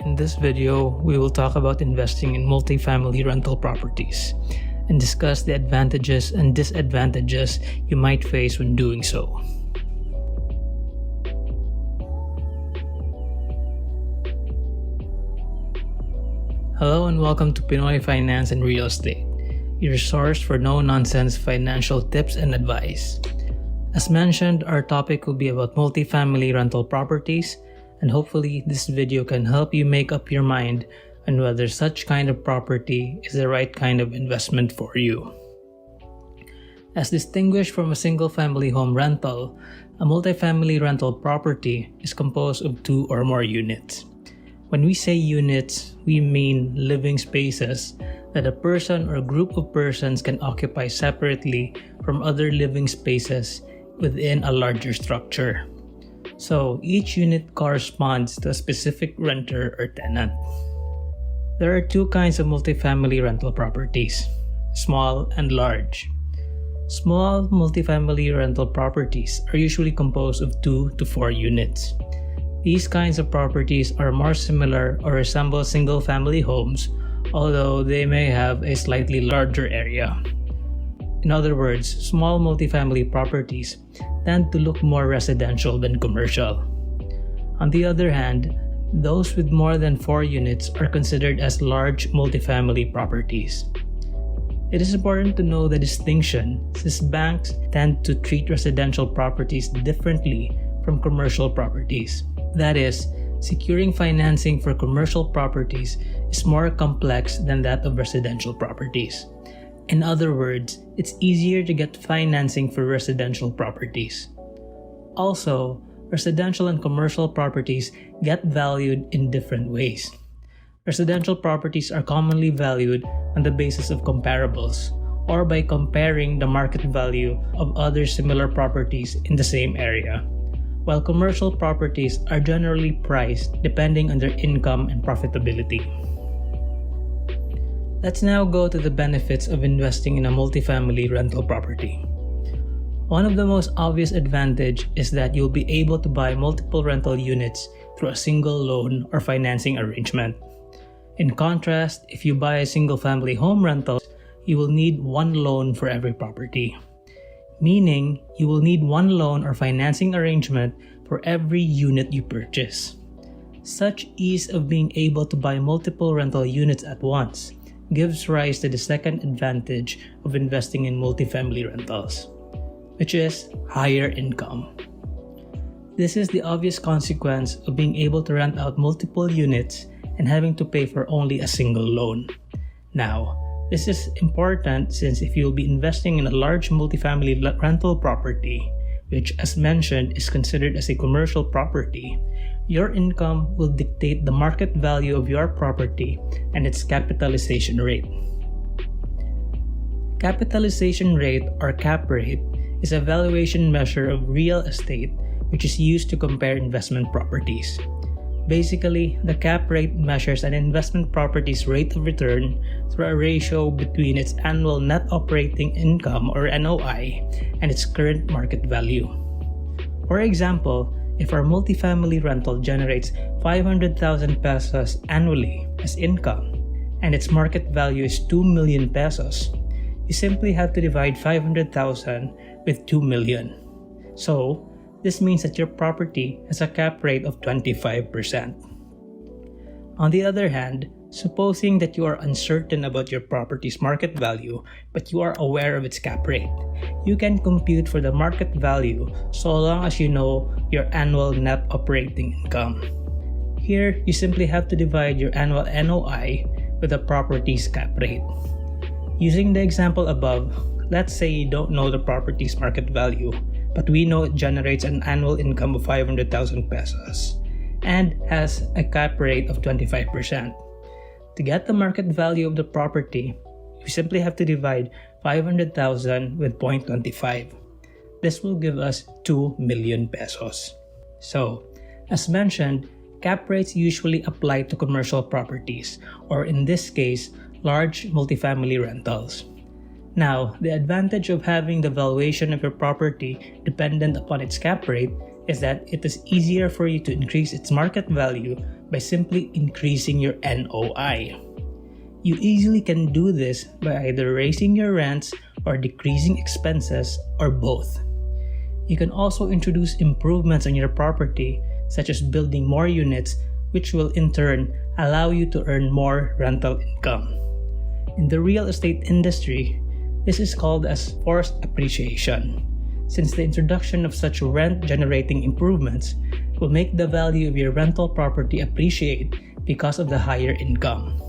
In this video, we will talk about investing in multifamily rental properties and discuss the advantages and disadvantages you might face when doing so. Hello and welcome to Pinoy Finance and Real Estate, your source for no-nonsense financial tips and advice. As mentioned, our topic will be about multifamily rental properties, and hopefully this video can help you make up your mind on whether such kind of property is the right kind of investment for you. As distinguished from a single-family home rental, a multifamily rental property is composed of 2 or more units. When we say units, we mean living spaces that a person or group of persons can occupy separately from other living spaces within a larger structure. So each unit corresponds to a specific renter or tenant. There are 2 kinds of multifamily rental properties, small and large. Small multifamily rental properties are usually composed of 2 to 4 units. These kinds of properties are more similar or resemble single-family homes, although they may have a slightly larger area. In other words, small multifamily properties tend to look more residential than commercial. On the other hand, those with more than 4 units are considered as large multifamily properties. It is important to know the distinction since banks tend to treat residential properties differently from commercial properties. That is, securing financing for commercial properties is more complex than that of residential properties. In other words, it's easier to get financing for residential properties. Also, residential and commercial properties get valued in different ways. Residential properties are commonly valued on the basis of comparables, or by comparing the market value of other similar properties in the same area, while commercial properties are generally priced depending on their income and profitability. Let's now go to the benefits of investing in a multifamily rental property. One of the most obvious advantages is that you'll be able to buy multiple rental units through a single loan or financing arrangement. In contrast, if you buy a single-family home rental, you will need 1 loan for every property, meaning you will need 1 loan or financing arrangement for every unit you purchase. Such ease of being able to buy multiple rental units at once gives rise to the second advantage of investing in multifamily rentals, which is higher income. This is the obvious consequence of being able to rent out multiple units and having to pay for only a single loan. Now, this is important since if you'll be investing in a large multifamily rental property, which as mentioned is considered as a commercial property, your income will dictate the market value of your property and its capitalization rate. Capitalization rate or cap rate is a valuation measure of real estate which is used to compare investment properties. Basically, the cap rate measures an investment property's rate of return through a ratio between its annual net operating income or NOI and its current market value. For example, if our multifamily rental generates 500,000 pesos annually as income and its market value is 2 million pesos, you simply have to divide 500,000 with 2 million. So, this means that your property has a cap rate of 25%. On the other hand, supposing that you are uncertain about your property's market value but you are aware of its cap rate, you can compute for the market value so long as you know your annual net operating income. Here, you simply have to divide your annual NOI with the property's cap rate. Using the example above, let's say you don't know the property's market value, but we know it generates an annual income of 500,000 pesos and has a cap rate of 25%. To get the market value of the property, we simply have to divide 500,000 with 0.25. This will give us 2 million pesos. So, as mentioned, cap rates usually apply to commercial properties, or in this case, large multifamily rentals. Now, the advantage of having the valuation of your property dependent upon its cap rate is that it is easier for you to increase its market value by simply increasing your NOI. You easily can do this by either raising your rents or decreasing expenses or both. You can also introduce improvements on your property, such as building more units, which will in turn allow you to earn more rental income. In the real estate industry, this is called as forced appreciation, since the introduction of such rent-generating improvements will make the value of your rental property appreciate because of the higher income.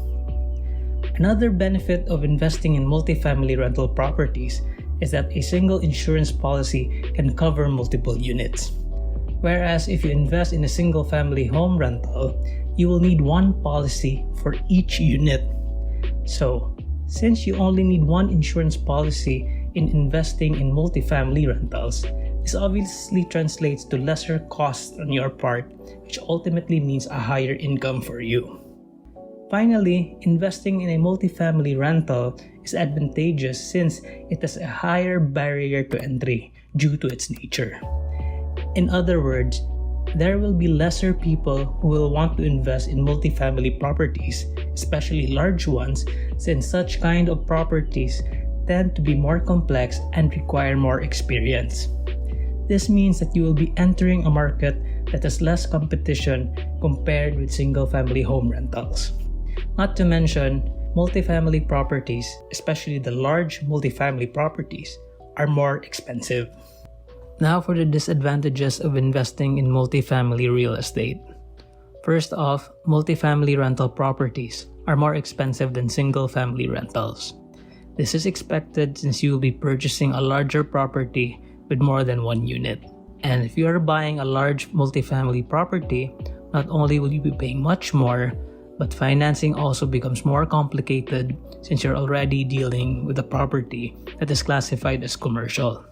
Another benefit of investing in multifamily rental properties is that a single insurance policy can cover multiple units. Whereas if you invest in a single family home rental, you will need one policy for each unit. So, since you only need one insurance policy in investing in multifamily rentals, this obviously translates to lesser costs on your part, which ultimately means a higher income for you. Finally, investing in a multifamily rental is advantageous since it has a higher barrier to entry due to its nature. In other words, there will be lesser people who will want to invest in multifamily properties, especially large ones, since such kind of properties tend to be more complex and require more experience. This means that you will be entering a market that has less competition compared with single-family home rentals. Not to mention, multifamily properties, especially the large multifamily properties, are more expensive. Now for the disadvantages of investing in multifamily real estate. First off, multifamily rental properties are more expensive than single-family rentals. This is expected since you will be purchasing a larger property with more than one unit. And if you are buying a large multifamily property, not only will you be paying much more, but financing also becomes more complicated since you're already dealing with a property that is classified as commercial.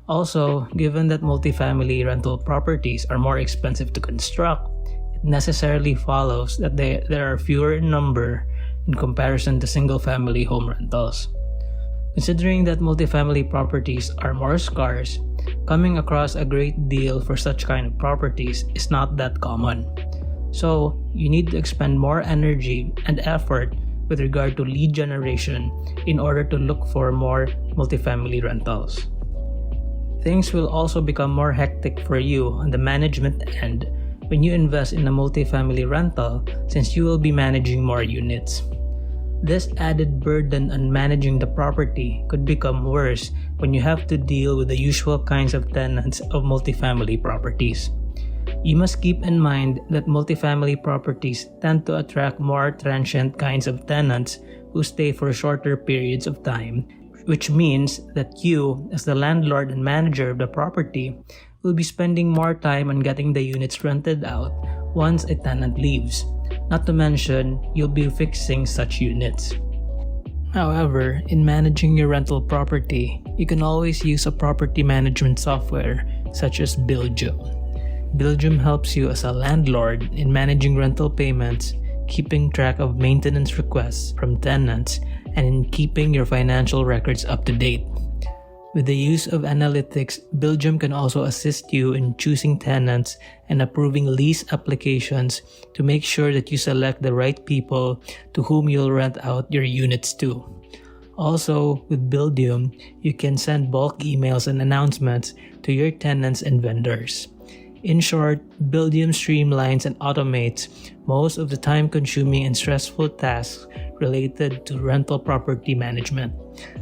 Also, given that multifamily rental properties are more expensive to construct, it necessarily follows that there are fewer in number in comparison to single-family home rentals. Considering that multifamily properties are more scarce, coming across a great deal for such kind of properties is not that common. So, you need to expend more energy and effort with regard to lead generation in order to look for more multifamily rentals. Things will also become more hectic for you on the management end when you invest in a multifamily rental since you will be managing more units. This added burden on managing the property could become worse when you have to deal with the usual kinds of tenants of multifamily properties. You must keep in mind that multifamily properties tend to attract more transient kinds of tenants who stay for shorter periods of time, which means that you, as the landlord and manager of the property, will be spending more time on getting the units rented out once a tenant leaves. Not to mention, you'll be fixing such units. However, in managing your rental property, you can always use a property management software such as Bilgium. Bilgium helps you as a landlord in managing rental payments, keeping track of maintenance requests from tenants, and in keeping your financial records up to date. With the use of analytics, Bilgium can also assist you in choosing tenants and approving lease applications to make sure that you select the right people to whom you'll rent out your units to. Also, with Bilgium, you can send bulk emails and announcements to your tenants and vendors. In short, Bilgium streamlines and automates most of the time-consuming and stressful tasks related to rental property management.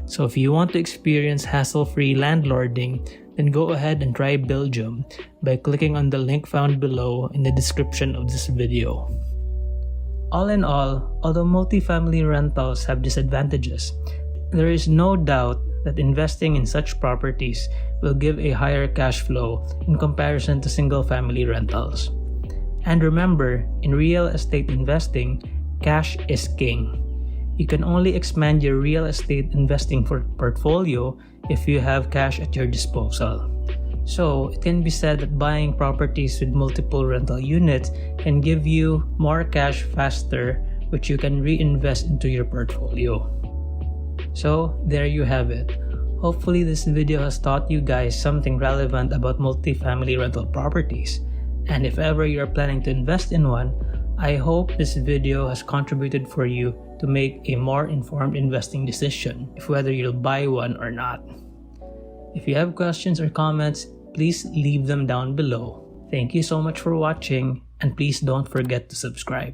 So if you want to experience hassle-free landlording, then go ahead and try Bilgium by clicking on the link found below in the description of this video. All in all, although multifamily rentals have disadvantages, there is no doubt that investing in such properties will give a higher cash flow in comparison to single-family rentals. And remember, in real estate investing, cash is king. You can only expand your real estate investing portfolio if you have cash at your disposal. So, it can be said that buying properties with multiple rental units can give you more cash faster, which you can reinvest into your portfolio. So, there you have it. Hopefully this video has taught you guys something relevant about multifamily rental properties. And if ever you're planning to invest in one, I hope this video has contributed for you to make a more informed investing decision if whether you'll buy one or not. If you have questions or comments, please leave them down below. Thank you so much for watching, and please don't forget to subscribe.